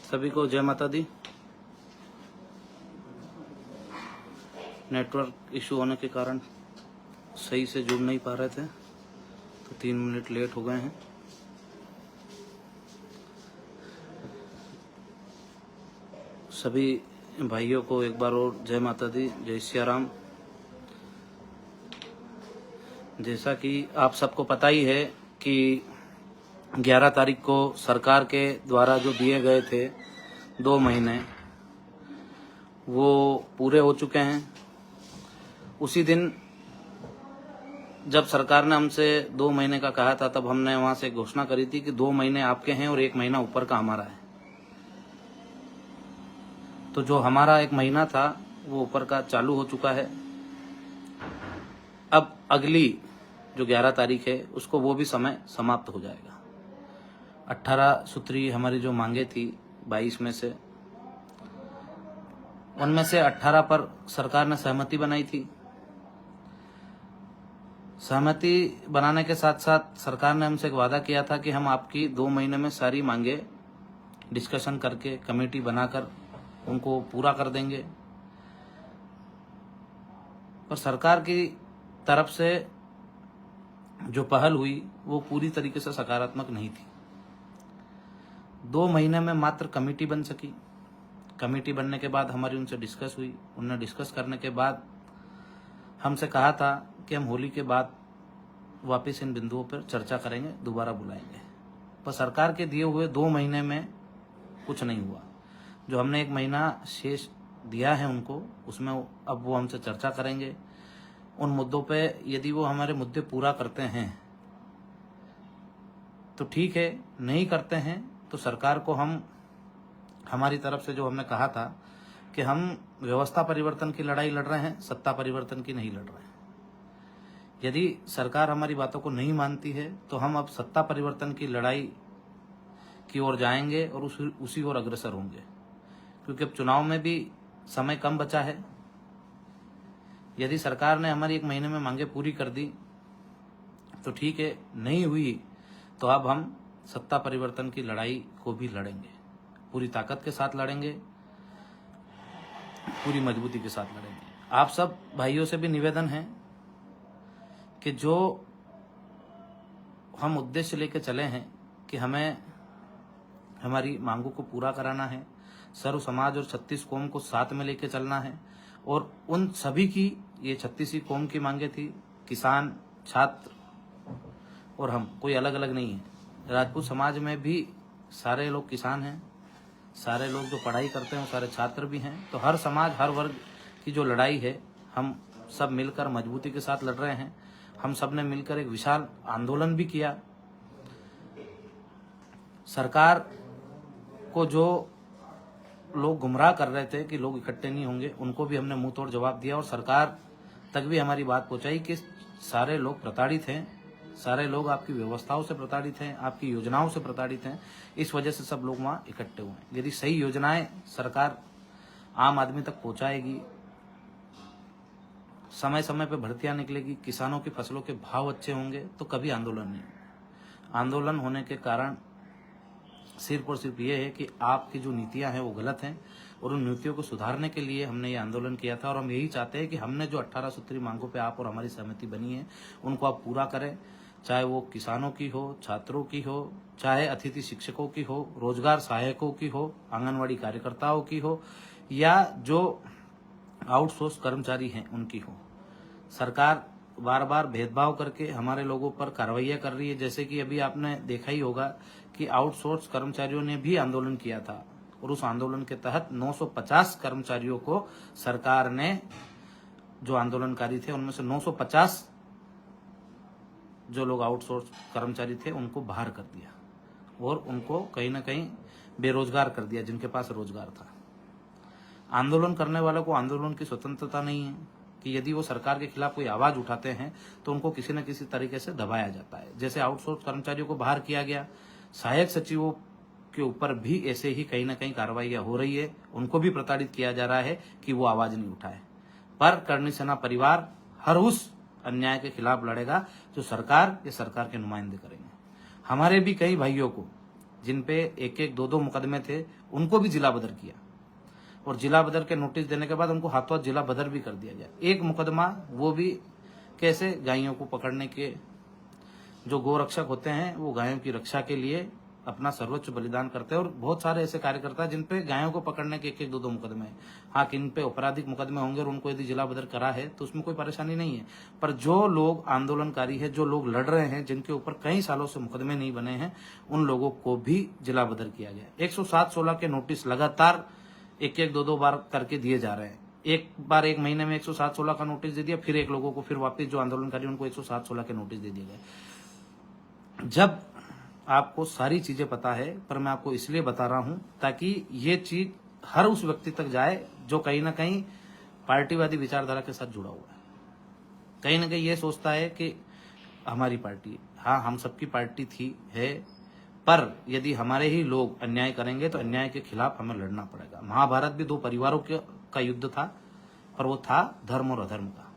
सभी को जय माता दी। नेटवर्क इशू होने के कारण सही से जुड़ नहीं पा रहे थे, तो 3 मिनट लेट हो गए हैं। सभी भाइयों को एक बार और जय माता दी, जय सिया राम। जैसा कि आप सबको पता ही है कि 11 तारीख को सरकार के द्वारा जो दिए गए थे 2 महीने, वो पूरे हो चुके हैं। उसी दिन जब सरकार ने हमसे 2 महीने का कहा था, तब हमने वहां से घोषणा करी थी कि 2 महीने आपके हैं और 1 महीना ऊपर का हमारा है। तो जो हमारा 1 महीना था वो ऊपर का चालू हो चुका है। अब अगली जो 11 तारीख है उसको वो भी समय समाप्त हो जाएगा। 18 सूत्री हमारी जो मांगे थी 22 में से, उनमें से 18 पर सरकार ने सहमति बनाई थी। सहमति बनाने के साथ साथ सरकार ने हमसे एक वादा किया था कि हम आपकी 2 महीने में सारी मांगे डिस्कशन करके कमेटी बनाकर उनको पूरा कर देंगे। पर सरकार की तरफ से जो पहल हुई वो पूरी तरीके से सकारात्मक नहीं थी। 2 महीने में मात्र कमेटी बन सकी। कमेटी बनने के बाद हमारी उनसे डिस्कस हुई। उन्होंने डिस्कस करने के बाद हमसे कहा था कि हम होली के बाद वापस इन बिंदुओं पर चर्चा करेंगे, दोबारा बुलाएंगे। पर सरकार के दिए हुए 2 महीने में कुछ नहीं हुआ। जो हमने 1 महीना शेष दिया है उनको, उसमें अब वो हमसे चर्चा करेंगे उन मुद्दों पे। यदि वो हमारे मुद्दे पूरा करते हैं तो ठीक है, नहीं करते हैं तो सरकार को हम हमारी तरफ से जो हमने कहा था कि हम व्यवस्था परिवर्तन की लड़ाई लड़ रहे हैं, सत्ता परिवर्तन की नहीं लड़ रहे हैं। यदि सरकार हमारी बातों को नहीं मानती है तो हम अब सत्ता परिवर्तन की लड़ाई की ओर जाएंगे और उसी ओर अग्रसर होंगे, क्योंकि अब चुनाव में भी समय कम बचा है। यदि सरकार ने हमारी 1 महीने में मांगे पूरी कर दी तो ठीक है, नहीं हुई तो अब हम सत्ता परिवर्तन की लड़ाई को भी लड़ेंगे, पूरी ताकत के साथ लड़ेंगे, पूरी मजबूती के साथ लड़ेंगे। आप सब भाइयों से भी निवेदन है कि जो हम उद्देश्य लेके चले हैं कि हमें हमारी मांगों को पूरा कराना है, सर्व समाज और 36 कौम को साथ में लेके चलना है, और उन सभी की, ये 36 ही कौम की मांगे थी, किसान, छात्र और हम, कोई अलग अलग नहीं है। राजपूत समाज में भी सारे लोग किसान हैं, सारे लोग जो पढ़ाई करते हैं वो सारे छात्र भी हैं। तो हर समाज, हर वर्ग की जो लड़ाई है, हम सब मिलकर मजबूती के साथ लड़ रहे हैं। हम सब ने मिलकर एक विशाल आंदोलन भी किया। सरकार को जो लोग गुमराह कर रहे थे कि लोग इकट्ठे नहीं होंगे, उनको भी हमने मुंह तोड़ जवाब दिया और सरकार तक भी हमारी बात पहुंचाई कि सारे लोग प्रताड़ित हैं, सारे लोग आपकी व्यवस्थाओं से प्रताड़ित हैं, आपकी योजनाओं से प्रताड़ित हैं, इस वजह से सब लोग वहां इकट्ठे हुए हैं। यदि सही योजनाएं सरकार आम आदमी तक पहुंचाएगी, समय समय पे भर्तियां निकलेगी, किसानों की फसलों के भाव अच्छे होंगे, तो कभी आंदोलन नहीं। आंदोलन होने के कारण सिर्फ और सिर्फ ये है कि आपकी जो नीतियां हैं वो गलत हैं, और उन नीतियों को सुधारने के लिए हमने ये आंदोलन किया था। और हम यही चाहते हैं कि हमने जो 18 सूत्री मांगों पे आप और हमारी सहमति बनी है उनको आप पूरा करें, चाहे वो किसानों की हो, छात्रों की हो, चाहे अतिथि शिक्षकों की हो, रोजगार सहायकों की हो, आंगनवाड़ी कार्यकर्ताओं की हो, या जो आउटसोर्स कर्मचारी हैं उनकी हो। सरकार बार बार भेदभाव करके हमारे लोगों पर कार्रवाइयां कर रही है। जैसे कि अभी आपने देखा ही होगा कि आउटसोर्स कर्मचारियों ने भी आंदोलन किया था, और उस आंदोलन के तहत 950 कर्मचारियों को सरकार ने, जो आंदोलनकारी थे उनमें से 950 जो लोग आउटसोर्स कर्मचारी थे उनको बाहर कर दिया, और उनको कहीं ना कहीं बेरोजगार कर दिया जिनके पास रोजगार था। आंदोलन करने वालों को आंदोलन की स्वतंत्रता नहीं है कि यदि वो सरकार के खिलाफ कोई आवाज उठाते हैं तो उनको किसी न किसी तरीके से दबाया जाता है। जैसे आउटसोर्स कर्मचारियों को बाहर किया गया, सहायक सचिवों के ऊपर भी ऐसे ही कहीं ना कहीं कार्रवाइयां हो रही है, उनको भी प्रताड़ित किया जा रहा है कि वो आवाज नहीं उठाए। पर करणी सेना परिवार हर उस अन्याय के खिलाफ लड़ेगा जो सरकार या सरकार के नुमाइंदे करेंगे। हमारे भी कई भाइयों को जिन पे एक एक दो दो मुकदमे थे, उनको भी जिला बदर किया और जिला बदर के नोटिस देने के बाद उनको हाथों हाथ जिला बदर भी कर दिया गया। एक मुकदमा वो भी कैसे, गायों को पकड़ने के, जो गोरक्षक होते हैं वो गायों की रक्षा के लिए अपना सर्वोच्च बलिदान करते हैं और बहुत सारे ऐसे कार्यकर्ता हैं जिन पे गायों को पकड़ने के एक एक दो दो मुकदमे हैं। हाँ, किन पे आपराधिक मुकदमे होंगे और उनको यदि जिला बदर करा है तो उसमें कोई परेशानी नहीं है, पर जो लोग आंदोलनकारी है, जो लोग लड़ रहे हैं, जिनके ऊपर कई सालों से मुकदमे नहीं बने हैं, उन लोगों को भी जिला बदर किया गया। 107-16 के नोटिस लगातार एक एक दो दो बार करके दिए जा रहे हैं। एक बार एक महीने में 107-16 का नोटिस दे दिया, फिर एक लोगों को फिर वापस जो आंदोलनकारी उनको 107-16 के नोटिस दे दिए गए। जब आपको सारी चीजें पता है, पर मैं आपको इसलिए बता रहा हूं ताकि ये चीज हर उस व्यक्ति तक जाए जो कहीं ना कहीं पार्टीवादी विचारधारा के साथ जुड़ा हुआ है, कहीं ना कहीं ये सोचता है कि हमारी पार्टी, हाँ हम सबकी पार्टी थी है, पर यदि हमारे ही लोग अन्याय करेंगे तो अन्याय के खिलाफ हमें लड़ना पड़ेगा। महाभारत भी दो परिवारों का युद्ध था, पर वो था धर्म और अधर्म का।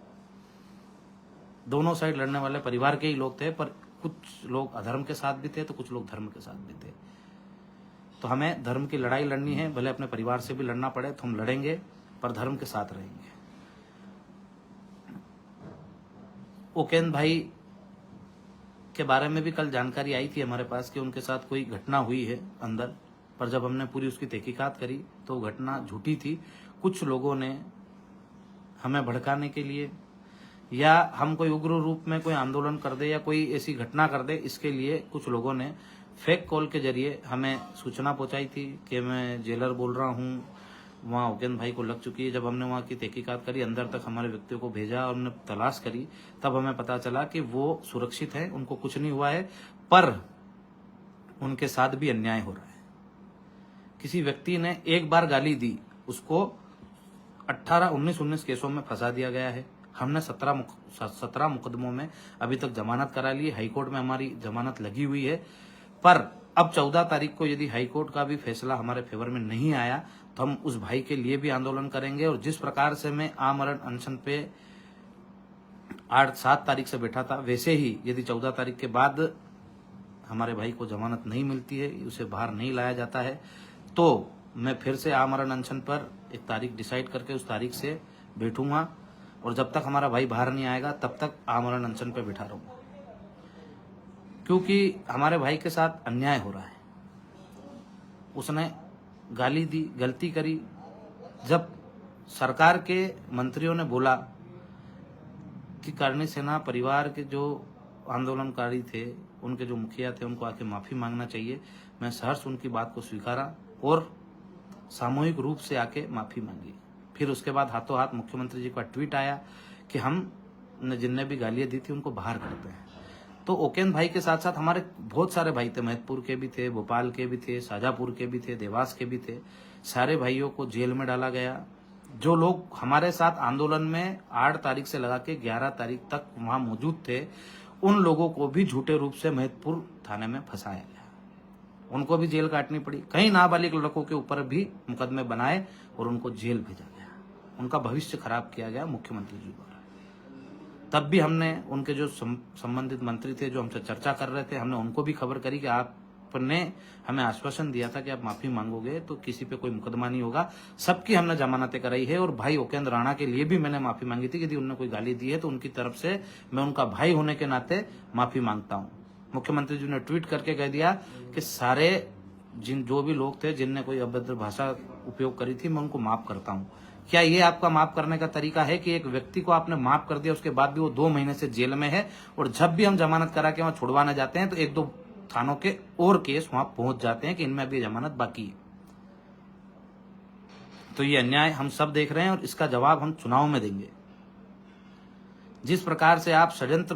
दोनों साइड लड़ने वाले परिवार के ही लोग थे, पर कुछ लोग अधर्म के साथ भी थे तो कुछ लोग धर्म के साथ भी थे। तो हमें धर्म की लड़ाई लड़नी है, भले अपने परिवार से भी लड़ना पड़े तो हम लड़ेंगे, पर धर्म के साथ रहेंगे। उकेन भाई के बारे में भी कल जानकारी आई थी हमारे पास कि उनके साथ कोई घटना हुई है अंदर, पर जब हमने पूरी उसकी तहकीकात करी तो वो घटना झूठी थी। कुछ लोगों ने हमें भड़काने के लिए या हम कोई उग्र रूप में कोई आंदोलन कर दे या कोई ऐसी घटना कर दे, इसके लिए कुछ लोगों ने फेक कॉल के जरिए हमें सूचना पहुंचाई थी कि मैं जेलर बोल रहा हूं, वहाँ उकेन भाई को लग चुकी है। जब हमने वहाँ की तहकीकात करी, अंदर तक हमारे व्यक्तियों को भेजा और उन्हें तलाश करी, तब हमें पता चला कि वो सुरक्षित हैं, उनको कुछ नहीं हुआ है, पर उनके साथ भी अन्याय हो रहा है। किसी व्यक्ति ने एक बार गाली दी, उसको 18-19 केसों में फंसा दिया गया है। हमने 17 मुकदमों में अभी तक जमानत करा ली, हाईकोर्ट में हमारी जमानत लगी हुई है, पर अब 14 तारीख को यदि हाईकोर्ट का भी फैसला हमारे फेवर में नहीं आया तो हम उस भाई के लिए भी आंदोलन करेंगे। और जिस प्रकार से मैं आमरण अनशन पे 8-7 तारीख से बैठा था, वैसे ही यदि 14 तारीख के बाद हमारे भाई को जमानत नहीं मिलती है, उसे बाहर नहीं लाया जाता है, तो मैं फिर से आमरण अनशन पर एक तारीख डिसाइड करके उस तारीख से बैठूंगा और जब तक हमारा भाई बाहर नहीं आएगा तब तक आमरण अनशन पे बैठा रहूंगा, क्योंकि हमारे भाई के साथ अन्याय हो रहा है। उसने गाली दी, गलती करी। जब सरकार के मंत्रियों ने बोला कि करणी सेना परिवार के जो आंदोलनकारी थे, उनके जो मुखिया थे, उनको आके माफी मांगना चाहिए, मैं सहर्ष उनकी बात को स्वीकारा और सामूहिक रूप से आके माफी मांगी। फिर उसके बाद हाथों हाथ मुख्यमंत्री जी का ट्वीट आया कि हम जिनने भी गालियां दी थी उनको बाहर करते हैं। तो उकेन भाई के साथ साथ हमारे बहुत सारे भाई थे, महतपुर के भी थे, भोपाल के भी थे, शाजापुर के भी थे, देवास के भी थे। सारे भाइयों को जेल में डाला गया। जो लोग हमारे साथ आंदोलन में 8 तारीख से लगा के 11 तारीख तक वहां मौजूद थे, उन लोगों को भी झूठे रूप से महतपुर थाने में फंसाया गया, उनको भी जेल काटनी पड़ी। कई नाबालिग लड़कों के ऊपर भी मुकदमे बनाए और उनको जेल भेजा गया, उनका भविष्य खराब किया गया मुख्यमंत्री जी द्वारा। तब भी हमने उनके जो संबंधित मंत्री थे, जो हमसे चर्चा कर रहे थे, हमने उनको भी खबर करी कि आपने हमें आश्वासन दिया था कि आप माफी मांगोगे तो किसी पे कोई मुकदमा नहीं होगा। सबकी हमने जमानतें कराई है और भाई उकेन्द्र राणा के लिए भी मैंने माफी मांगी थी। यदि उन्होंने कोई गाली दी है तो उनकी तरफ से मैं उनका भाई होने के नाते माफी मांगता हूँ। मुख्यमंत्री जी ने ट्वीट करके कह दिया कि सारे जो भी लोग थे जिनने कोई अभद्र भाषा उपयोग करी थी, मैं उनको माफ करता हूँ। क्या ये आपका माफ करने का तरीका है कि एक व्यक्ति को आपने माफ कर दिया, उसके बाद भी वो 2 महीने से जेल में है और जब भी हम जमानत करा के वहां छुड़वाने जाते हैं तो 1-2 थानों के और केस वहां पहुंच जाते हैं कि इनमें अभी जमानत बाकी है। तो ये अन्याय हम सब देख रहे हैं और इसका जवाब हम चुनाव में देंगे। जिस प्रकार से आप षड्यंत्र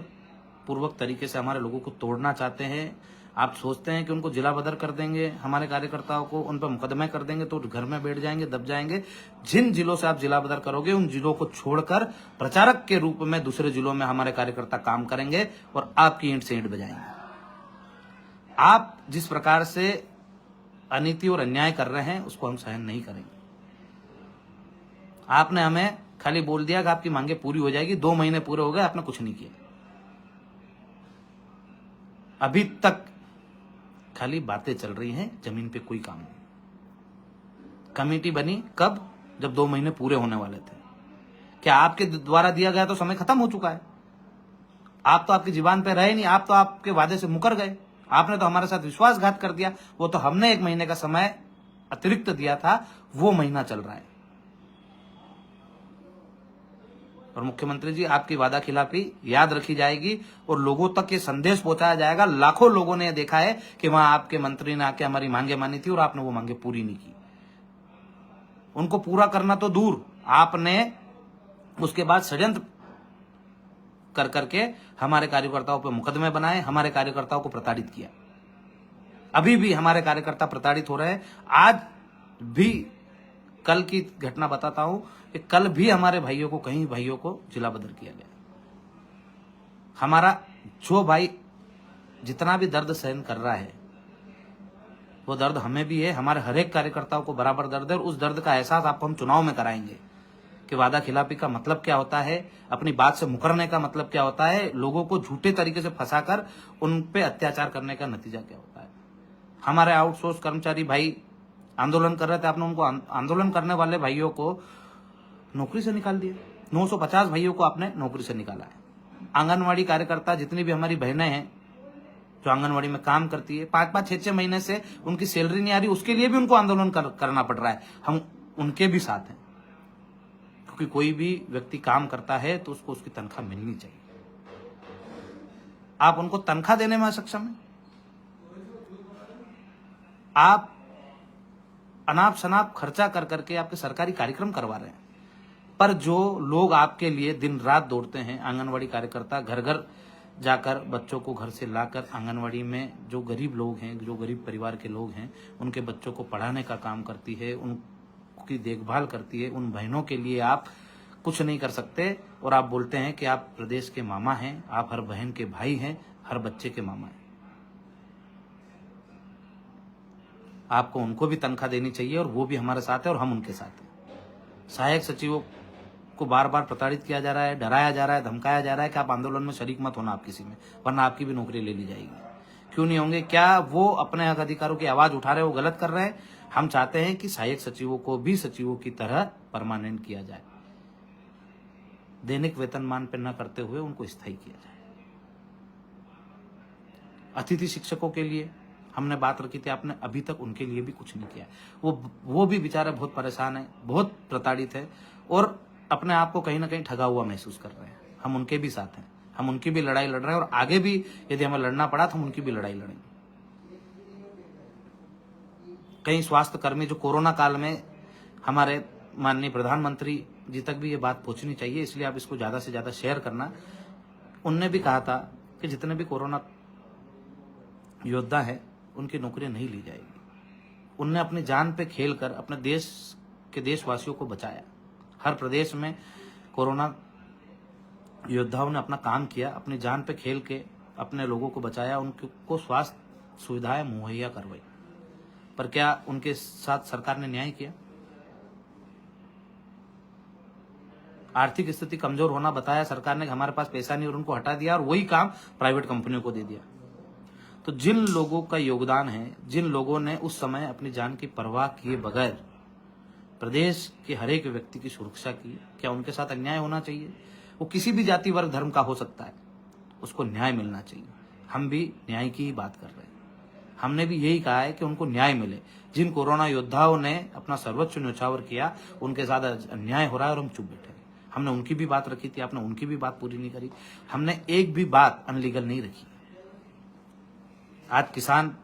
पूर्वक तरीके से हमारे लोगों को तोड़ना चाहते हैं, आप सोचते हैं कि उनको जिला बदर कर देंगे, हमारे कार्यकर्ताओं को उन पर मुकदमे कर देंगे तो घर में बैठ जाएंगे, दब जाएंगे। जिन जिलों से आप जिला बदर करोगे उन जिलों को छोड़कर प्रचारक के रूप में दूसरे जिलों में हमारे कार्यकर्ता काम करेंगे और आपकी ईंट से ईंट बजाएंगे। आप जिस प्रकार से अनीति और अन्याय कर रहे हैं उसको हम सहन नहीं करेंगे। आपने हमें खाली बोल दिया कि आपकी मांगे पूरी हो जाएगी, 2 महीने पूरे हो गए, आपने कुछ नहीं किया। अभी तक खाली बातें चल रही हैं, जमीन पे कोई काम नहीं। कमेटी बनी कब? जब 2 महीने पूरे होने वाले थे। क्या आपके द्वारा दिया गया तो समय खत्म हो चुका है? आप तो आपकी जुबान पे रहे नहीं, आप तो आपके वादे से मुकर गए। आपने तो हमारे साथ विश्वासघात कर दिया। वो तो हमने 1 महीने का समय अतिरिक्त दिया था, वो महीना चल रहा है। और मुख्यमंत्री जी, आपकी वादा खिलाफी याद रखी जाएगी और लोगों तक ये संदेश पहुंचाया जाएगा। लाखों लोगों ने देखा है कि वहां आपके मंत्री ने आके हमारी मांगे मानी थी और आपने वो मांगे पूरी नहीं की। उनको पूरा करना तो दूर, आपने उसके बाद षड्यंत्र कर करके हमारे कार्यकर्ताओं पर मुकदमे बनाए, हमारे कार्यकर्ताओं को प्रताड़ित किया। अभी भी हमारे कार्यकर्ता प्रताड़ित हो रहे हैं। आज भी, कल की घटना बताता हूं कि कल भी हमारे भाइयों को, कहीं भाइयों को जिला बदर किया गया। हमारा जो भाई जितना भी दर्द सहन कर रहा है, वो दर्द हमें भी है, हमारे हर एक कार्यकर्ताओं को बराबर दर्द है। और उस दर्द का एहसास आपको हम चुनाव में कराएंगे कि वादा खिलाफी का मतलब क्या होता है, अपनी बात से मुकरने का मतलब क्या होता है, लोगों को झूठे तरीके से फंसाकर उन पे अत्याचार करने का नतीजा क्या होता है। हमारे आउटसोर्स कर्मचारी भाई आंदोलन कर रहे थे, आपने उनको, आंदोलन करने वाले भाइयों को नौकरी से निकाल दिया। 950 भाइयों को आपने नौकरी से निकाला है। आंगनवाड़ी कार्यकर्ता, जितनी भी हमारी बहनें हैं जो आंगनवाड़ी में काम करती है, 5-5, 6-6 महीने से उनकी सैलरी नहीं आ रही, उसके लिए भी उनको आंदोलन करना पड़ रहा है। हम उनके भी साथ हैं, क्योंकि कोई भी व्यक्ति काम करता है तो उसको उसकी तनख्वाह मिलनी चाहिए। आप उनको तनख्वाह देने में सक्षम हैं? आप अनाप शनाप खर्चा कर करके आपके सरकारी कार्यक्रम करवा रहे हैं, पर जो लोग आपके लिए दिन रात दौड़ते हैं, आंगनवाड़ी कार्यकर्ता घर घर जाकर बच्चों को घर से लाकर आंगनवाड़ी में, जो गरीब लोग हैं, जो गरीब परिवार के लोग हैं, उनके बच्चों को पढ़ाने का काम करती है, उनकी देखभाल करती है, उन बहनों के लिए आप कुछ नहीं कर सकते। और आप बोलते हैं कि आप प्रदेश के मामा हैं, आप हर बहन के भाई हैं, हर बच्चे के मामा हैं। आपको उनको भी तनख्वाह देनी चाहिए और वो भी हमारे साथ है और हम उनके साथ हैं। सहायक सचिवों को बार बार प्रताड़ित किया जा रहा है, डराया जा रहा है, धमकाया जा रहा है कि आप आंदोलन में शरीक मत होना आप किसी में, वरना आपकी भी नौकरी ले ली जाएगी। क्यों नहीं होंगे? क्या वो अपने हक अधिकारों की आवाज उठा रहे हैं, वो गलत कर रहे हैं? हम चाहते हैं कि सहायक सचिवों को भी सचिवों की तरह परमानेंट किया जाए, दैनिक वेतनमान पर न करते हुए उनको स्थायी किया जाए। अतिथि शिक्षकों के लिए हमने बात रखी थी, आपने अभी तक उनके लिए भी कुछ नहीं किया। वो भी बेचारे बहुत परेशान है, बहुत प्रताड़ित है और अपने आप को कहीं ना कहीं ठगा हुआ महसूस कर रहे हैं। हम उनके भी साथ हैं, हम उनकी भी लड़ाई लड़ रहे हैं और आगे भी यदि हमें लड़ना पड़ा तो हम उनकी भी लड़ाई लड़ेंगे। कई स्वास्थ्य कर्मी जो कोरोना काल में, हमारे माननीय प्रधानमंत्री जी तक भी ये बात पहुंचनी चाहिए, इसलिए आप इसको ज्यादा से ज्यादा शेयर करना। उनने भी कहा था कि जितने भी कोरोना योद्धा है उनकी नौकरी नहीं ली जाएगी। उनने अपनी जान पे खेलकर अपने देश के देशवासियों को बचाया। हर प्रदेश में कोरोना योद्धाओं ने अपना काम किया, अपनी जान पे खेल के अपने लोगों को बचाया, उनको स्वास्थ्य सुविधाएं मुहैया करवाई। पर क्या उनके साथ सरकार ने न्याय किया? आर्थिक स्थिति कमजोर होना बताया सरकार ने कि हमारे पास पैसा नहीं, और उनको हटा दिया और वही काम प्राइवेट कंपनियों को दे दिया। तो जिन लोगों का योगदान है, जिन लोगों ने उस समय अपनी जान की परवाह किए बगैर प्रदेश के हर एक व्यक्ति की सुरक्षा की, क्या उनके साथ अन्याय होना चाहिए? वो किसी भी जाति वर्ग धर्म का हो सकता है, उसको न्याय मिलना चाहिए। हम भी न्याय की ही बात कर रहे हैं। हमने भी यही कहा है कि उनको न्याय मिले। जिन कोरोना योद्धाओं ने अपना सर्वोच्च न्योछावर किया, उनके साथ अन्याय हो रहा है और हम चुप बैठे। हमने उनकी भी बात रखी थी, आपने उनकी भी बात पूरी नहीं करी। हमने एक भी बात अनलीगल नहीं रखी। आज किसान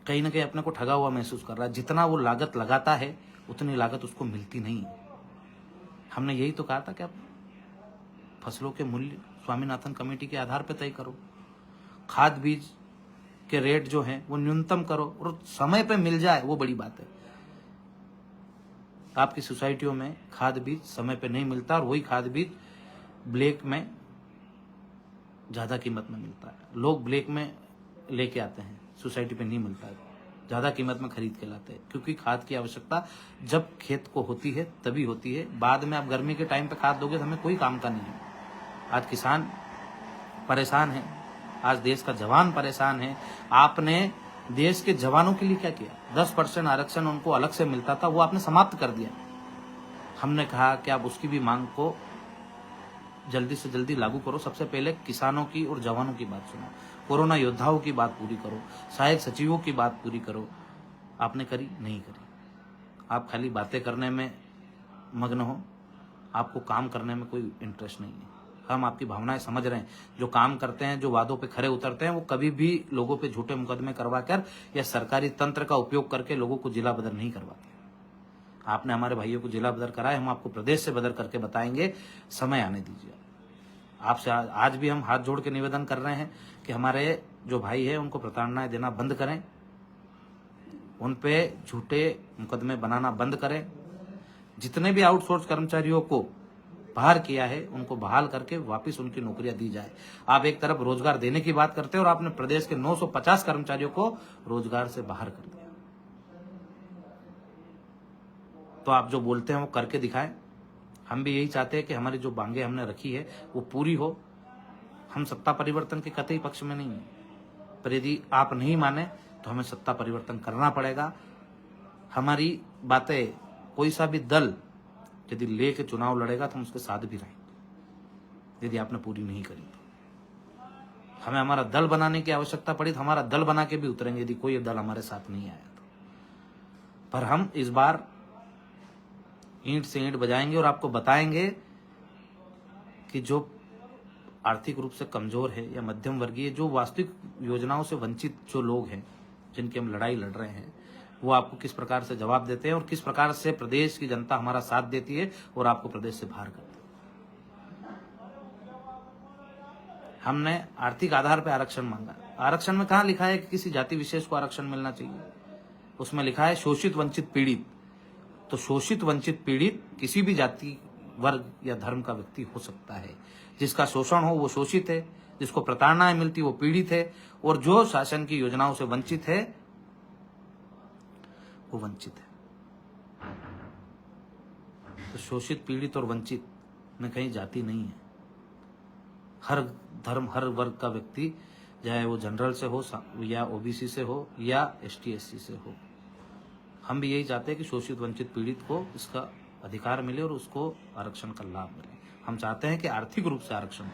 कहीं ना कहीं अपने को ठगा हुआ महसूस कर रहा है। जितना वो लागत लगाता है उतनी लागत उसको मिलती नहीं है। हमने यही तो कहा था कि आप फसलों के मूल्य स्वामीनाथन कमेटी के आधार पर तय करो, खाद बीज के रेट जो हैं वो न्यूनतम करो और समय पे मिल जाए, वो बड़ी बात है। आपकी सोसाइटियों में खाद बीज समय पे नहीं मिलता और वही खाद बीज ब्लैक में ज्यादा कीमत में मिलता है। लोग ब्लैक में लेके आते हैं, सोसाइटी पे नहीं मिलता है, ज्यादा कीमत में खरीद के लाते हैं, क्योंकि खाद की आवश्यकता जब खेत को होती है तभी होती है। बाद में आप गर्मी के टाइम पे खाद दोगे तो हमें कोई काम का नहीं है। आज किसान परेशान है, आज देश का जवान परेशान है। आपने देश के जवानों के लिए क्या किया? 10% आरक्षण उनको अलग से मिलता था, वो आपने समाप्त कर दिया। हमने कहा कि आप उसकी भी मांग को जल्दी से जल्दी लागू करो। सबसे पहले किसानों की और जवानों की बात सुनो, कोरोना योद्धाओं की बात पूरी करो, सहायक सचिवों की बात पूरी करो। आपने करी? नहीं करी। आप खाली बातें करने में मग्न हो, आपको काम करने में कोई इंटरेस्ट नहीं है। हम आपकी भावनाएं समझ रहे हैं। जो काम करते हैं, जो वादों पे खरे उतरते हैं, वो कभी भी लोगों पे झूठे मुकदमे करवाकर या सरकारी तंत्र का उपयोग करके लोगों को जिला बदर नहीं करवाते। आपने हमारे भाइयों को जिला बदर कराए, हम आपको प्रदेश से बदर करके बताएंगे। समय आने दीजिए। आपसे आज भी हम हाथ जोड़ के निवेदन कर रहे हैं कि हमारे जो भाई है उनको प्रताड़नाएं देना बंद करें, उन पे झूठे मुकदमे बनाना बंद करें। जितने भी आउटसोर्स कर्मचारियों को बाहर किया है उनको बहाल करके वापस उनकी नौकरियां दी जाए। आप एक तरफ रोजगार देने की बात करते हैं और आपने प्रदेश के 950 कर्मचारियों को रोजगार से बाहर कर दिया। तो आप जो बोलते हैं वो करके दिखाएं। हम भी यही चाहते हैं कि हमारी जो मांगे हमने रखी है वो पूरी हो। हम सत्ता परिवर्तन के कतई पक्ष में नहीं है, पर यदि आप नहीं माने तो हमें सत्ता परिवर्तन करना पड़ेगा। हमारी बातें कोई सा भी दल यदि लेके चुनाव लड़ेगा तो हम उसके साथ भी रहेंगे। यदि आपने पूरी नहीं करी तो हमें हमारा दल बनाने की आवश्यकता पड़ी तो हमारा दल बना के भी उतरेंगे, यदि कोई दल हमारे साथ नहीं आया तो। पर हम इस बार ईंट से ईंट बजाएंगे और आपको बताएंगे कि जो आर्थिक रूप से कमजोर है या मध्यम वर्गीय, जो वास्तविक योजनाओं से वंचित जो लोग हैं, जिनकी हम लड़ाई लड़ रहे हैं, वो आपको किस प्रकार से जवाब देते हैं और किस प्रकार से प्रदेश की जनता हमारा साथ देती है और आपको प्रदेश से बाहर करती है। हमने आर्थिक आधार पर आरक्षण मांगा। आरक्षण में कहाँ लिखा है कि किसी जाति विशेष को आरक्षण मिलना चाहिए? उसमें लिखा है शोषित वंचित पीड़ित। तो शोषित वंचित पीड़ित किसी भी जाति, वर्ग या धर्म का व्यक्ति हो सकता है। जिसका शोषण हो वो शोषित है, जिसको प्रताड़नाएं मिलती वो पीड़ित है, और जो शासन की योजनाओं से वंचित है वो वंचित है। तो शोषित, पीड़ित और वंचित में कहीं जाति नहीं है। हर धर्म, हर वर्ग का व्यक्ति, चाहे वो जनरल से हो या ओबीसी से हो या एसटी एससी से हो, हम भी यही चाहते हैं कि शोषित वंचित पीड़ित को इसका अधिकार मिले और उसको आरक्षण का लाभ मिले। हम चाहते हैं कि आर्थिक रूप से आरक्षण हो।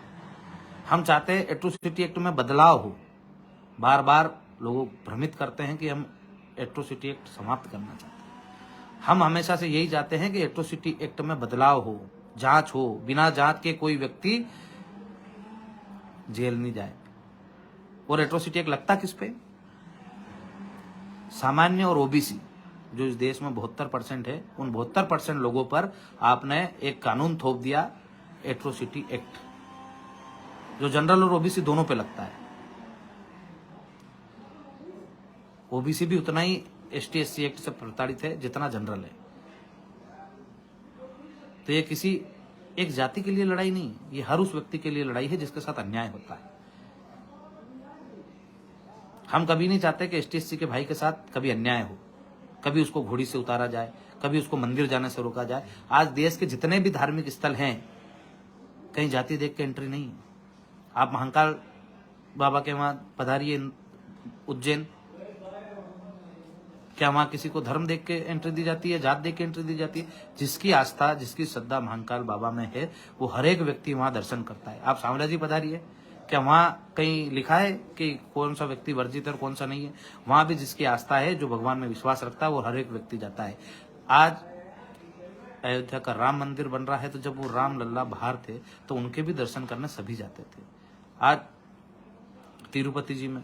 हम चाहते हैं एट्रोसिटी एक्ट में बदलाव हो। बार बार लोग भ्रमित करते हैं कि हम एट्रोसिटी एक्ट समाप्त करना चाहते हैं। हम हमेशा से यही चाहते हैं कि एट्रोसिटी एक्ट में बदलाव हो, जांच हो, बिना जांच के कोई व्यक्ति जेल नहीं जाए। और एट्रोसिटी एक्ट लगता किस पे? सामान्य और ओबीसी, जो इस देश में 72% है, उन 72% लोगों पर आपने एक कानून थोप दिया, एट्रोसिटी एक्ट, जो जनरल और ओबीसी दोनों पे लगता है। ओबीसी भी उतना ही एसटी एससी एक्ट से प्रताड़ित है जितना जनरल है। तो ये किसी एक जाति के लिए लड़ाई नहीं, ये हर उस व्यक्ति के लिए लड़ाई है जिसके साथ अन्याय होता है। हम कभी नहीं चाहते कि एसटी एससी के भाई के साथ कभी अन्याय हो, कभी उसको घोड़ी से उतारा जाए, कभी उसको मंदिर जाने से रोका जाए। आज देश के जितने भी धार्मिक स्थल हैं, कहीं जाति देख के एंट्री नहीं है। आप महाकाल बाबा के वहां पधारिए उज्जैन, क्या वहां किसी को धर्म देख के एंट्री दी जाती है, जात देख के एंट्री दी जाती है? जिसकी आस्था, जिसकी श्रद्धा महाकाल बाबा में है, वो हर एक व्यक्ति वहां दर्शन करता है। आप साम्राज्य पधारिए, क्या वहां कहीं लिखा है कि कौन सा व्यक्ति वर्जित है और कौन सा नहीं है? वहां भी जिसकी आस्था है, जो भगवान में विश्वास रखता है, वो हर एक व्यक्ति जाता है। आज अयोध्या का राम मंदिर बन रहा है, तो जब वो राम लल्ला बाहर थे तो उनके भी दर्शन करने सभी जाते थे। आज तिरुपति जी में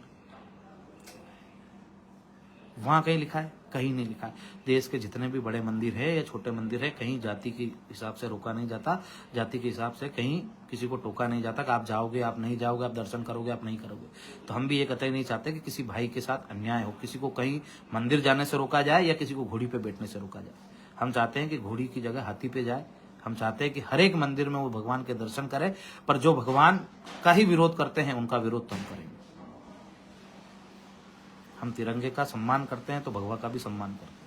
वहां कहीं लिखा है? कहीं नहीं लिखा है। देश के जितने भी बड़े मंदिर है या छोटे मंदिर है, कहीं जाति के हिसाब से रोका नहीं जाता, जाति के हिसाब से कहीं किसी को टोका नहीं जाता कि आप जाओगे, आप नहीं जाओगे, आप दर्शन करोगे, आप नहीं करोगे। तो हम भी ये कतई नहीं चाहते कि किसी भाई के साथ अन्याय हो, किसी को कहीं मंदिर जाने से रोका जाए या किसी को घोड़ी पे बैठने से रोका जाए। हम चाहते हैं कि घोड़ी की जगह हाथी पे जाए। हम चाहते हैं कि हर एक मंदिर में वो भगवान के दर्शन करे, पर जो भगवान का ही विरोध करते हैं उनका विरोध तो हम करेंगे। हम तिरंगे का सम्मान करते हैं तो भगवा का भी सम्मान करते हैं।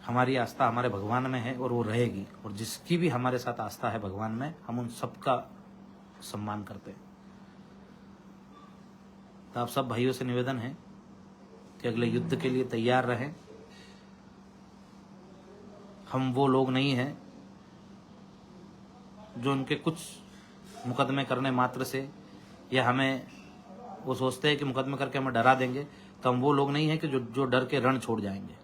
हमारी आस्था हमारे भगवान में है और वो रहेगी, और जिसकी भी हमारे साथ आस्था है भगवान में, हम उन सबका सम्मान करते हैं। तो आप सब भाइयों से निवेदन है कि अगले युद्ध के लिए तैयार रहें। हम वो लोग नहीं हैं जो उनके कुछ मुकदमे करने मात्र से, या हमें वो सोचते हैं कि मुकदमे करके हमें डरा देंगे, तो हम वो लोग नहीं हैं कि जो डर के रण छोड़ जाएंगे।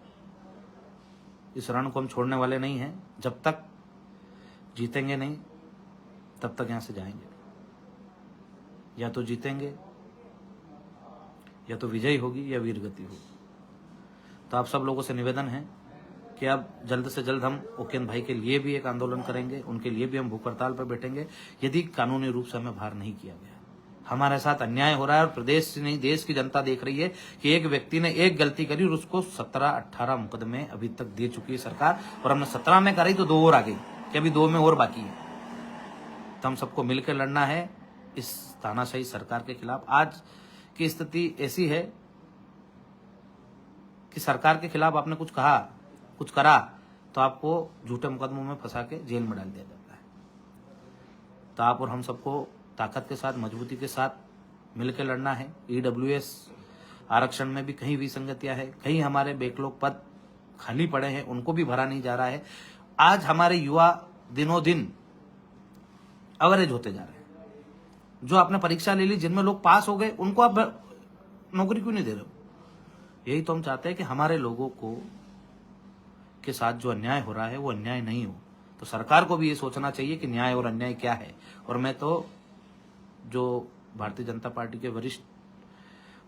इस रण को हम छोड़ने वाले नहीं हैं। जब तक जीतेंगे नहीं तब तक यहाँ से जाएंगे। या तो जीतेंगे, या तो विजय होगी, या वीरगति होगी। तो आप सब लोगों से निवेदन है कि अब जल्द से जल्द हम ओकेन भाई के लिए भी एक आंदोलन करेंगे, उनके लिए भी हम भूख हड़ताल पर बैठेंगे यदि कानूनी रूप से हमें बाहर नहीं किया गया। हमारे साथ अन्याय हो रहा है और प्रदेश से नहीं देश की जनता देख रही है कि एक व्यक्ति ने एक गलती करी और उसको 17-18 मुकदमे अभी तक दे चुकी है सरकार, और हमने 17 में करी तो 2 और आ गई, कि अभी 2 में और बाकी है। तो हम सबको मिलकर लड़ना है इस तानाशाही सरकार के खिलाफ। आज की स्थिति ऐसी है कि सरकार के खिलाफ आपने कुछ कहा, कुछ करा, तो आपको झूठे मुकदमों में फंसा के जेल में डाल दिया जाता है। तो आप और हम सबको ताकत के साथ, मजबूती के साथ मिलकर लड़ना है। ईडब्ल्यूएस आरक्षण में भी कहीं विसंगतियां है, कहीं हमारे बैकलॉग पद खाली पड़े हैं, उनको भी भरा नहीं जा रहा है। आज हमारे युवा दिनों दिन एवरेज होते जा रहे हैं। जो आपने परीक्षा ले ली, जिनमें लोग पास हो गए, उनको आप नौकरी क्यों नहीं दे रहे हो? यही तो हम चाहते हैं कि हमारे लोगों को के साथ जो अन्याय हो रहा है वो अन्याय नहीं हो। तो सरकार को भी ये सोचना चाहिए कि न्याय और अन्याय क्या है। और मैं तो जो भारतीय जनता पार्टी के वरिष्ठ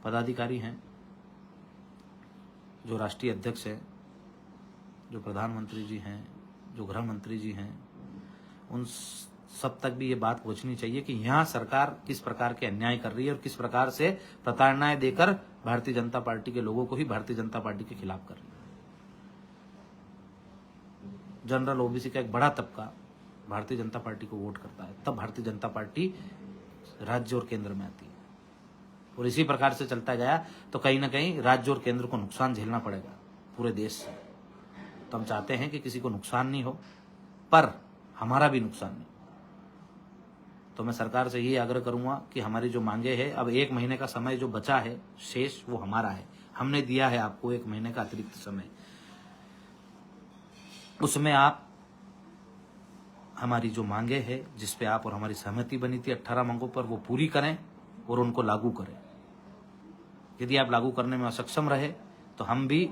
पदाधिकारी हैं, जो राष्ट्रीय अध्यक्ष हैं, जो प्रधानमंत्री जी हैं, जो गृह मंत्री जी हैं, उन सब तक भी ये बात पहुंचनी चाहिए कि यहाँ सरकार किस प्रकार के अन्याय कर रही है और किस प्रकार से प्रताड़नाएं देकर भारतीय जनता पार्टी के लोगों को ही भारतीय जनता पार्टी के खिलाफ कर रही है। जनरल ओबीसी का एक बड़ा तबका भारतीय जनता पार्टी को वोट करता है, तब भारतीय जनता पार्टी राज्य और केंद्र में आती है। और इसी प्रकार से चलता गया तो कहीं ना कहीं राज्य और केंद्र को नुकसान झेलना पड़ेगा पूरे देश से। तो हम चाहते हैं कि किसी को नुकसान नहीं हो, पर हमारा भी नुकसान नहीं। तो मैं सरकार से यही आग्रह करूंगा कि हमारी जो मांगे हैं, अब 1 महीने का समय जो बचा है शेष, वो हमारा है। हमने दिया है आपको 1 महीने का अतिरिक्त समय, उसमें आप हमारी जो मांगे हैं, जिस पे आप और हमारी सहमति बनी थी 18 मांगों पर, वो पूरी करें और उनको लागू करें। यदि आप लागू करने में असक्षम रहे तो हम भी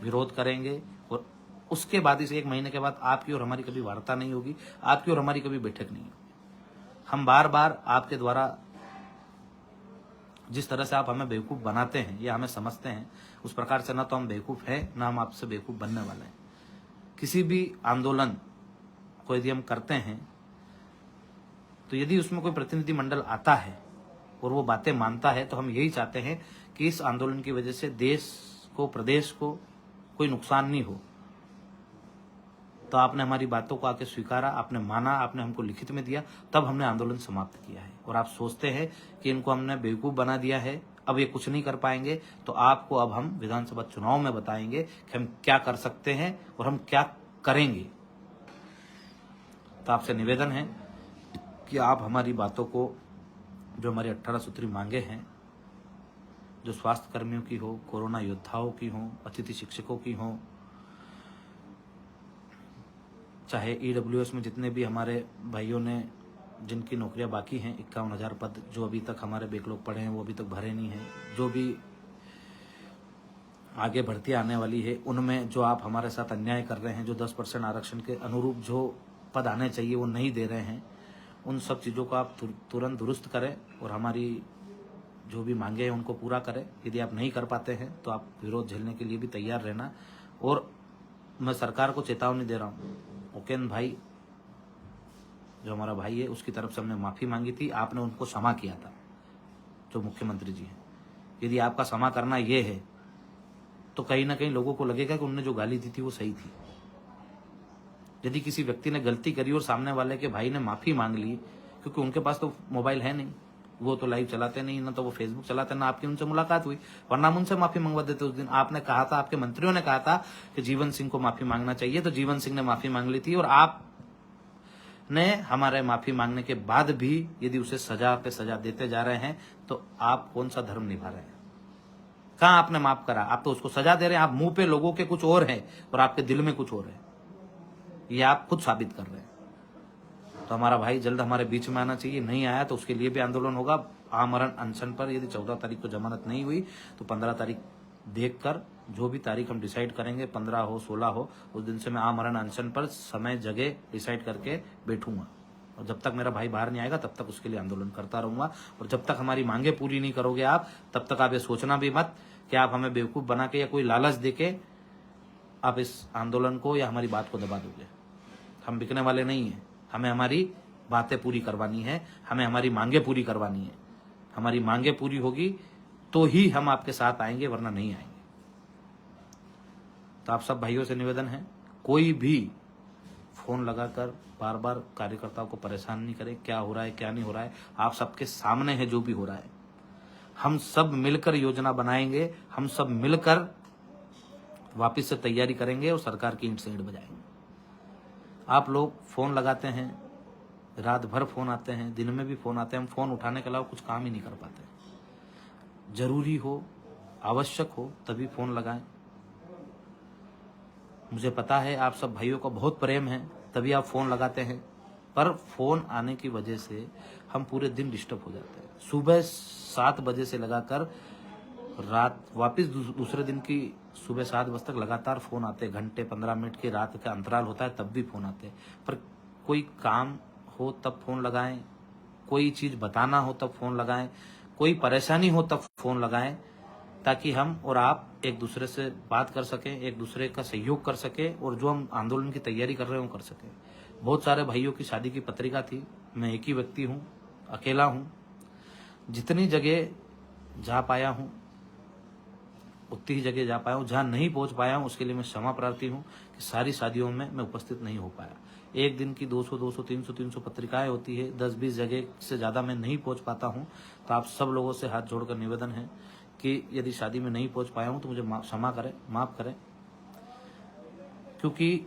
विरोध करेंगे, और उसके बाद इस 1 महीने के बाद आपकी और हमारी कभी वार्ता नहीं होगी, आपकी और हमारी कभी बैठक नहीं होगी। हम बार बार आपके द्वारा जिस तरह से आप हमें बेवकूफ़ बनाते हैं या हमें समझते हैं, उस प्रकार से ना तो हम बेवकूफ़ हैं, ना हम आपसे बेवकूफ़ बनने वाले हैं। किसी भी आंदोलन को यदि हम करते हैं तो यदि उसमें कोई प्रतिनिधि मंडल आता है और वो बातें मानता है, तो हम यही चाहते हैं कि इस आंदोलन की वजह से देश को, प्रदेश को कोई नुकसान नहीं हो। तो आपने हमारी बातों को आके स्वीकारा, आपने माना, आपने हमको लिखित में दिया, तब हमने आंदोलन समाप्त किया है। और आप सोचते हैं कि इनको हमने बेवकूफ़ बना दिया है, अब ये कुछ नहीं कर पाएंगे, तो आपको अब हम विधानसभा चुनाव में बताएंगे कि हम क्या कर सकते हैं और हम क्या करेंगे। तो आपसे निवेदन है कि आप हमारी बातों को, जो हमारी 18 सूत्री मांगे हैं, जो स्वास्थ्य कर्मियों की हो, कोरोना योद्धाओं की हो, अतिथि शिक्षकों की हो, चाहे ईडब्ल्यूएस में जितने भी हमारे भाइयों ने जिनकी नौकरियां बाकी हैं, 51,000 पद जो अभी तक हमारे बैकलॉग पड़े हैं वो अभी तक भरे नहीं हैं, जो भी आगे भर्ती आने वाली है उनमें जो आप हमारे साथ अन्याय कर रहे हैं, जो 10% आरक्षण के अनुरूप जो पद आने चाहिए वो नहीं दे रहे हैं, उन सब चीज़ों को आप तुरंत दुरुस्त करें और हमारी जो भी मांगे हैं उनको पूरा करें। यदि आप नहीं कर पाते हैं तो आप विरोध झेलने के लिए भी तैयार रहना। और मैं सरकार को चेतावनी दे रहा हूँ, ओकेन भाई जो हमारा भाई है उसकी तरफ से हमने माफ़ी मांगी थी, आपने उनको क्षमा किया था, जो मुख्यमंत्री जी हैं। यदि आपका क्षमा करना ये है तो कहीं ना कहीं लोगों को लगेगा कि उन्होंने जो गाली दी थी वो सही थी। यदि किसी व्यक्ति ने गलती करी और सामने वाले के भाई ने माफ़ी मांग ली, क्योंकि उनके पास तो मोबाइल है नहीं, वो तो लाइव चलाते नहीं, ना तो वो फेसबुक चलाते, ना आपकी उनसे मुलाकात हुई, वरना हम उनसे माफी मंगवा देते। उस दिन आपने कहा था, आपके मंत्रियों ने कहा था कि जीवन सिंह को माफी मांगना चाहिए, तो जीवन सिंह ने माफी मांग ली थी। और आपने हमारे माफी मांगने के बाद भी यदि उसे सजा पे सजा देते जा रहे हैं, तो आप कौन सा धर्म निभा रहे हैं? कहां आपने माफ करा? आप तो उसको सजा दे रहे हैं। आप मुंह पे लोगों के कुछ और है और आपके दिल में कुछ और है, ये आप खुद साबित कर रहे हैं। तो हमारा भाई जल्द हमारे बीच में आना चाहिए। नहीं आया तो उसके लिए भी आंदोलन होगा, आमरण अनशन पर। यदि 14 तारीख को जमानत नहीं हुई तो 15 तारीख देखकर जो भी तारीख हम डिसाइड करेंगे, 15 हो 16 हो, उस दिन से मैं आमरण अनशन पर समय जगह डिसाइड करके बैठूंगा। और जब तक मेरा भाई बाहर नहीं आएगा तब तक उसके लिए आंदोलन करता रहूंगा। और जब तक हमारी मांगे पूरी नहीं करोगे आप, तब तक आप ये सोचना भी मत कि आप हमें बेवकूफ बना के या कोई लालच देके आप इस आंदोलन को या हमारी बात को दबा दोगे। हम बिकने वाले नहीं हैं। हमें हमारी बातें पूरी करवानी है, हमें हमारी मांगे पूरी करवानी है। हमारी मांगे पूरी होगी तो ही हम आपके साथ आएंगे, वरना नहीं आएंगे। तो आप सब भाइयों से निवेदन है, कोई भी फोन लगाकर बार बार कार्यकर्ताओं को परेशान नहीं करे। क्या हो रहा है क्या नहीं हो रहा है, आप सबके सामने है जो भी हो रहा है। हम सब मिलकर योजना बनाएंगे, हम सब मिलकर वापस से तैयारी करेंगे और सरकार की ईंट से ईंट बजाएंगे। आप लोग फोन लगाते हैं, रात भर फोन आते हैं, दिन में भी फोन आते हैं, हम फोन उठाने के अलावा कुछ काम ही नहीं कर पाते। जरूरी हो, आवश्यक हो तभी फोन लगाएं। मुझे पता है आप सब भाइयों का बहुत प्रेम है, तभी आप फोन लगाते हैं, पर फोन आने की वजह से हम पूरे दिन डिस्टर्ब हो जाते हैं। सुबह 7 बजे से लगाकर रात वापस दूसरे दिन की सुबह 7 बजे तक लगातार फोन आते हैं। घंटे 15 मिनट के रात का अंतराल होता है तब भी फोन आते हैं। पर कोई काम हो तब फोन लगाएं, कोई चीज बताना हो तब फोन लगाएं, कोई परेशानी हो तब फोन लगाएं, ताकि हम और आप एक दूसरे से बात कर सकें, एक दूसरे का सहयोग कर सके और जो हम आंदोलन की तैयारी कर रहे हैं वो कर सकें। बहुत सारे भाइयों की शादी की पत्रिका थी, मैं एक ही व्यक्ति हूँ, अकेला हूँ। जितनी जगह जा पाया हूँ उतनी ही जगह जा पाया हूँ, जहाँ नहीं पहुंच पाया हूँ उसके लिए मैं क्षमा प्रार्थी हूँ कि सारी शादियों में मैं उपस्थित नहीं हो पाया। एक दिन की 200 300 पत्रिकाएं होती है, 10-20 जगह से ज़्यादा मैं नहीं पहुंच पाता हूँ। तो आप सब लोगों से हाथ जोड़कर निवेदन है कि यदि शादी में नहीं पहुंच पाया हूँ तो मुझे क्षमा करें, माफ़ करें। क्योंकि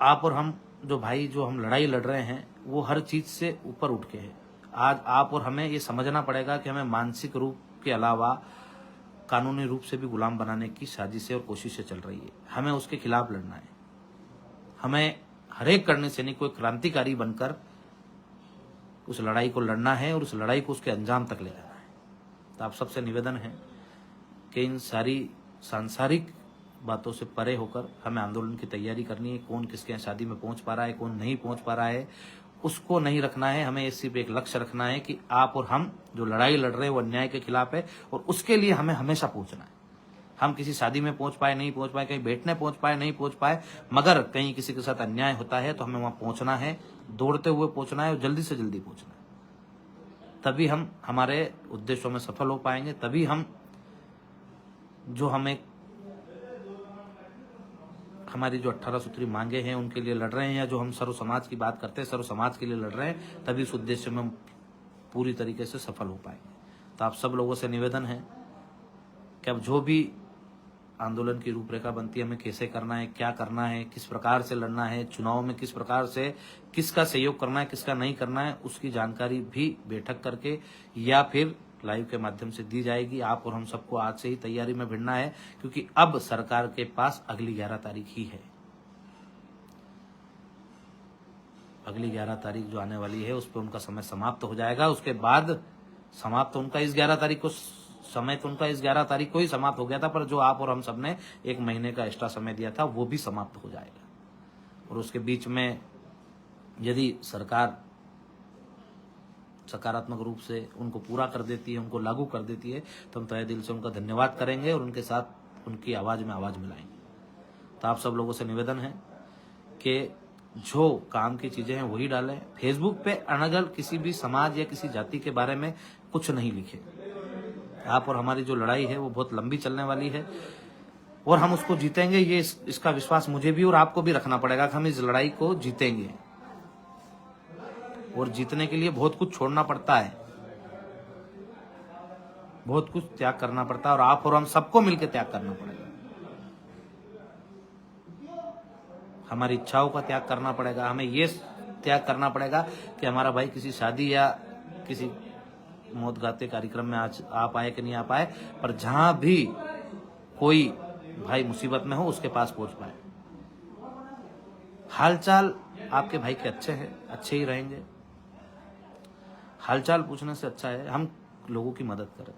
आप और हम जो भाई जो हम लड़ाई लड़ रहे हैं वो हर चीज़ से ऊपर उठ के है। आज आप और हमें ये समझना पड़ेगा कि हमें मानसिक रूप के अलावा कानूनी रूप से भी गुलाम बनाने की साजिशें और कोशिशें चल रही है। हमें उसके खिलाफ लड़ना है। हमें हरेक करने से नहीं, कोई क्रांतिकारी बनकर उस लड़ाई को लड़ना है और उस लड़ाई को उसके अंजाम तक ले जाना है। तो आप सबसे निवेदन है कि इन सारी सांसारिक बातों से परे होकर हमें आंदोलन की तैयारी करनी है। कौन किसके शादी में पहुंच पा रहा है, कौन नहीं पहुंच पा रहा है, उसको नहीं रखना है। हमें सिर्फ एक लक्ष्य रखना है कि आप और हम जो लड़ाई लड़ रहे हैं वो अन्याय के खिलाफ है और उसके लिए हमें हमेशा पहुंचना है। हम किसी शादी में पहुंच पाए नहीं पहुंच पाए, कहीं बैठने पहुंच पाए नहीं पहुंच पाए, मगर कहीं किसी के साथ अन्याय होता है तो हमें वहां पहुंचना है, दौड़ते हुए पहुंचना है और जल्दी से जल्दी पहुंचना है। तभी हम हमारे उद्देश्यों में सफल हो पाएंगे। तभी हम जो हमें हमारी जो 18 सूत्री मांगे हैं उनके लिए लड़ रहे हैं, या जो हम सर्व समाज की बात करते हैं सर्व समाज के लिए लड़ रहे हैं, तभी इस उद्देश्य में हम पूरी तरीके से सफल हो पाएंगे। तो आप सब लोगों से निवेदन है कि अब जो भी आंदोलन की रूपरेखा बनती है, हमें कैसे करना है, क्या करना है, किस प्रकार से लड़ना है, चुनाव में किस प्रकार से किसका सहयोग करना है, किसका नहीं करना है, उसकी जानकारी भी बैठक करके या फिर लाइव के माध्यम से दी जाएगी। आप और हम सबको आज से ही तैयारी में भिड़ना है, क्योंकि अब सरकार के पास अगली 11 तारीख ही है। अगली 11 तारीख जो आने वाली है उस पर उनका समय समाप्त हो जाएगा। उसके बाद समाप्त उनका इस 11 तारीख को समय तो उनका इस 11 तारीख को ही समाप्त हो गया था, पर जो आप और हम सबने 1 महीने का एक्स्ट्रा समय दिया था वो भी समाप्त हो जाएगा। और उसके बीच में यदि सरकार सकारात्मक रूप से उनको पूरा कर देती है, उनको लागू कर देती है, तो हम तहे दिल से उनका धन्यवाद करेंगे और उनके साथ उनकी आवाज में आवाज मिलाएंगे। तो आप सब लोगों से निवेदन है कि जो काम की चीजें हैं वही डालें। फेसबुक पे अनगल किसी भी समाज या किसी जाति के बारे में कुछ नहीं लिखे। आप और हमारी जो लड़ाई है वो बहुत लंबी चलने वाली है और हम उसको जीतेंगे। ये इसका विश्वास मुझे भी और आपको भी रखना पड़ेगा कि हम इस लड़ाई को जीतेंगे। और जीतने के लिए बहुत कुछ छोड़ना पड़ता है। बहुत कुछ त्याग करना पड़ता है और आप और हम सबको मिलकर त्याग करना पड़ेगा। हमारी इच्छाओं का त्याग करना पड़ेगा। हमें ये त्याग करना पड़ेगा कि हमारा भाई किसी शादी या किसी मौत गाते कार्यक्रम में आज आ पाए कि नहीं आ पाए, पर जहां भी कोई भाई मुसीबत में हो उसके पास पहुंच पाए। हालचाल आपके भाई के अच्छे हैं, अच्छे ही रहेंगे। हालचाल पूछने से अच्छा है हम लोगों की मदद करें,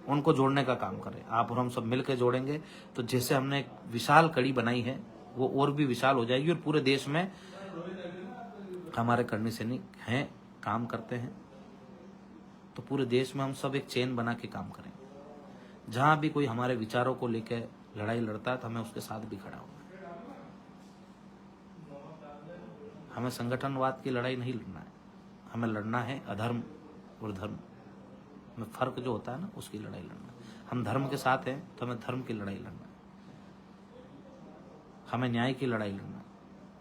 उनको जोड़ने का काम करें। आप और हम सब मिलकर जोड़ेंगे तो जैसे हमने एक विशाल कड़ी बनाई है वो और भी विशाल हो जाएगी और पूरे देश में हमारे करनी सैनिक हैं, काम करते हैं, तो पूरे देश में हम सब एक चेन बना के काम करेंगे। जहां भी कोई हमारे विचारों को लेकर लड़ाई लड़ता है तो हमें उसके साथ भी खड़ा होना है। हमें संगठनवाद की लड़ाई नहीं लड़ना है, हमें लड़ना है अधर्म और धर्म में फर्क जो होता है ना, उसकी लड़ाई लड़ना है। हम धर्म के साथ हैं तो हमें धर्म की लड़ाई लड़ना है, हमें न्याय की लड़ाई लड़ना है।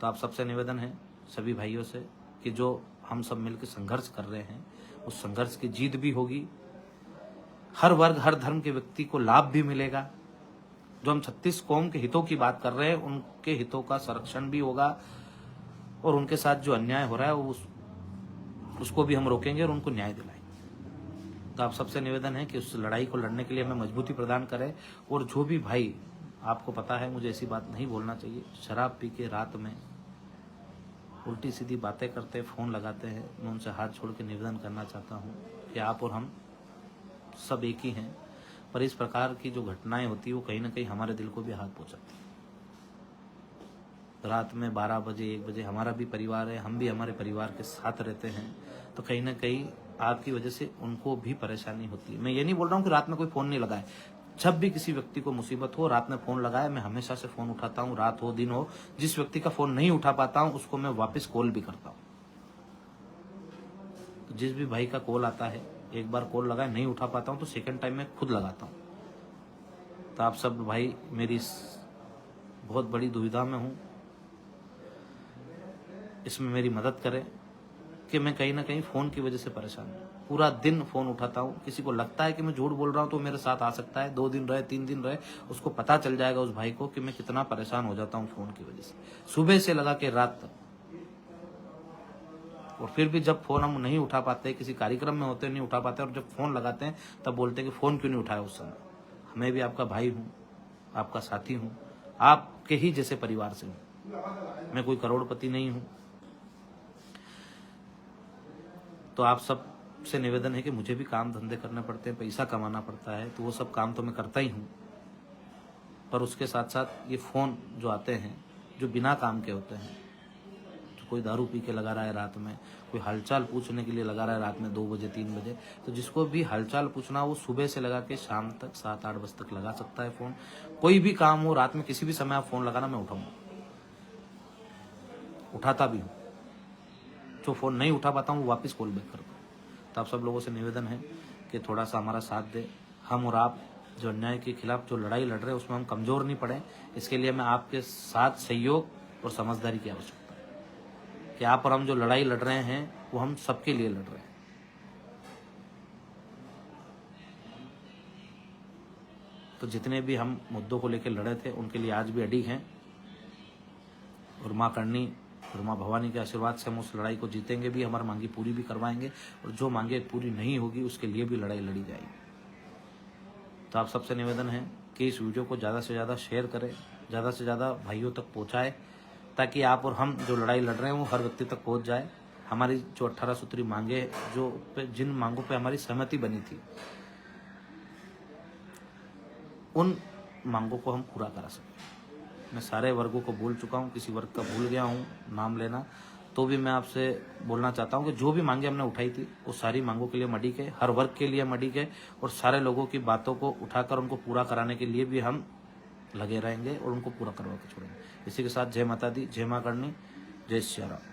तो आप सबसे निवेदन है सभी भाइयों से कि जो हम सब मिलकर संघर्ष कर रहे हैं उस संघर्ष की जीत भी होगी। हर वर्ग हर धर्म के व्यक्ति को लाभ भी मिलेगा। जो हम 36 कौम के हितों की बात कर रहे हैं उनके हितों का संरक्षण भी होगा और उनके साथ जो अन्याय हो रहा है उसको भी हम रोकेंगे और उनको न्याय दिलाएंगे। तो आप सबसे निवेदन है कि उस लड़ाई को लड़ने के लिए हमें मजबूती प्रदान करें। और जो भी भाई, आपको पता है मुझे ऐसी बात नहीं बोलना चाहिए, शराब पी के रात में उल्टी सीधी बातें करते, फोन लगाते हैं, मैं उनसे हाथ छोड़ के निवेदन करना चाहता हूँ कि आप और हम सब एक ही हैं, पर इस प्रकार की जो घटनाएं होती है वो कहीं ना कहीं हमारे दिल को भी हाथ पहुंचाती है। रात में 12 बजे 1 बजे हमारा भी परिवार है, हम भी हमारे परिवार के साथ रहते हैं, तो कहीं ना कहीं आपकी वजह से उनको भी परेशानी होती है। मैं ये नहीं बोल रहा हूँ कि रात में कोई फ़ोन नहीं लगाए, जब भी किसी व्यक्ति को मुसीबत हो रात में फ़ोन लगाए, मैं हमेशा से फ़ोन उठाता हूँ, रात हो दिन हो। जिस व्यक्ति का फ़ोन नहीं उठा पाता हूँ उसको मैं वापस कॉल भी करता हूँ। तो जिस भी भाई का कॉल आता है, एक बार कॉल लगाए नहीं उठा पाता हूँ तो सेकंड टाइम मैं खुद लगाता हूँ। तो आप सब भाई मेरी बहुत बड़ी दुविधा में हूँ, इसमें मेरी मदद करें कि मैं कहीं ना कहीं फ़ोन की वजह से परेशान हूँ। पूरा दिन फ़ोन उठाता हूँ, किसी को लगता है कि मैं झूठ बोल रहा हूँ तो मेरे साथ आ सकता है, 2 दिन रहे 3 दिन रहे, उसको पता चल जाएगा उस भाई को कि मैं कितना परेशान हो जाता हूँ फ़ोन की वजह से, सुबह से लगा के रात तक। और फिर भी जब फ़ोन हम नहीं उठा पाते, किसी कार्यक्रम में होते नहीं उठा पाते, और जब फ़ोन लगाते हैं तब बोलते हैं कि फ़ोन क्यों नहीं उठाया उस समय। मैं भी आपका भाई हूँ, आपका साथी हूँ, आपके ही जैसे परिवार से हूँ, मैं कोई करोड़पति नहीं हूँ। तो आप सब से निवेदन है कि मुझे भी काम धंधे करने पड़ते हैं, पैसा कमाना पड़ता है, तो वो सब काम तो मैं करता ही हूँ, पर उसके साथ साथ ये फ़ोन जो आते हैं जो बिना काम के होते हैं, तो कोई दारू पी के लगा रहा है रात में, कोई हालचाल पूछने के लिए लगा रहा है रात में 2 बजे 3 बजे, तो जिसको भी हालचाल पूछना वो सुबह से लगा के शाम तक 7-8 बजे तक लगा सकता है फ़ोन। कोई भी काम हो रात में किसी भी समय आप फ़ोन लगाना, मैं उठाऊँगा, उठाता भी हूँ। जो फ़ोन नहीं उठा पाता हूँ वो वापस कॉल बैक करता हूँ। तो आप सब लोगों से निवेदन है कि थोड़ा सा हमारा साथ दे। हम और आप जो अन्याय के खिलाफ जो लड़ाई लड़ रहे हैं उसमें हम कमज़ोर नहीं पड़े, इसके लिए हमें आपके साथ सहयोग और समझदारी की आवश्यकता है कि आप और हम जो लड़ाई लड़ रहे हैं वो हम सबके लिए लड़ रहे हैं। तो जितने भी हम मुद्दों को लेकर लड़े थे उनके लिए आज भी अडिग हैं, और माँ करनी और माँ भवानी के आशीर्वाद से हम उस लड़ाई को जीतेंगे भी, हमारी मांगी पूरी भी करवाएंगे, और जो मांगे पूरी नहीं होगी उसके लिए भी लड़ाई लड़ी जाएगी। तो आप सबसे निवेदन है कि इस वीडियो को ज़्यादा से ज़्यादा शेयर करें, ज़्यादा से ज़्यादा भाइयों तक पहुँचाएँ, ताकि आप और हम जो लड़ाई लड़ रहे हैं वो हर व्यक्ति तक पहुँच जाए। हमारी जो 18 सूत्री मांगे, जिन मांगों पर हमारी सहमति बनी थी, उन मांगों को हम पूरा करा सकें। मैं सारे वर्गों को बोल चुका हूँ, किसी वर्ग का भूल गया हूँ नाम लेना, तो भी मैं आपसे बोलना चाहता हूँ कि जो भी मांगे हमने उठाई थी वो सारी मांगों के लिए मडी के, हर वर्ग के लिए मडी के, और सारे लोगों की बातों को उठाकर उनको पूरा कराने के लिए भी हम लगे रहेंगे और उनको पूरा करवा के छोड़ेंगे। इसी के साथ जय माता दी, जय माँ करनी, जय श्री राम।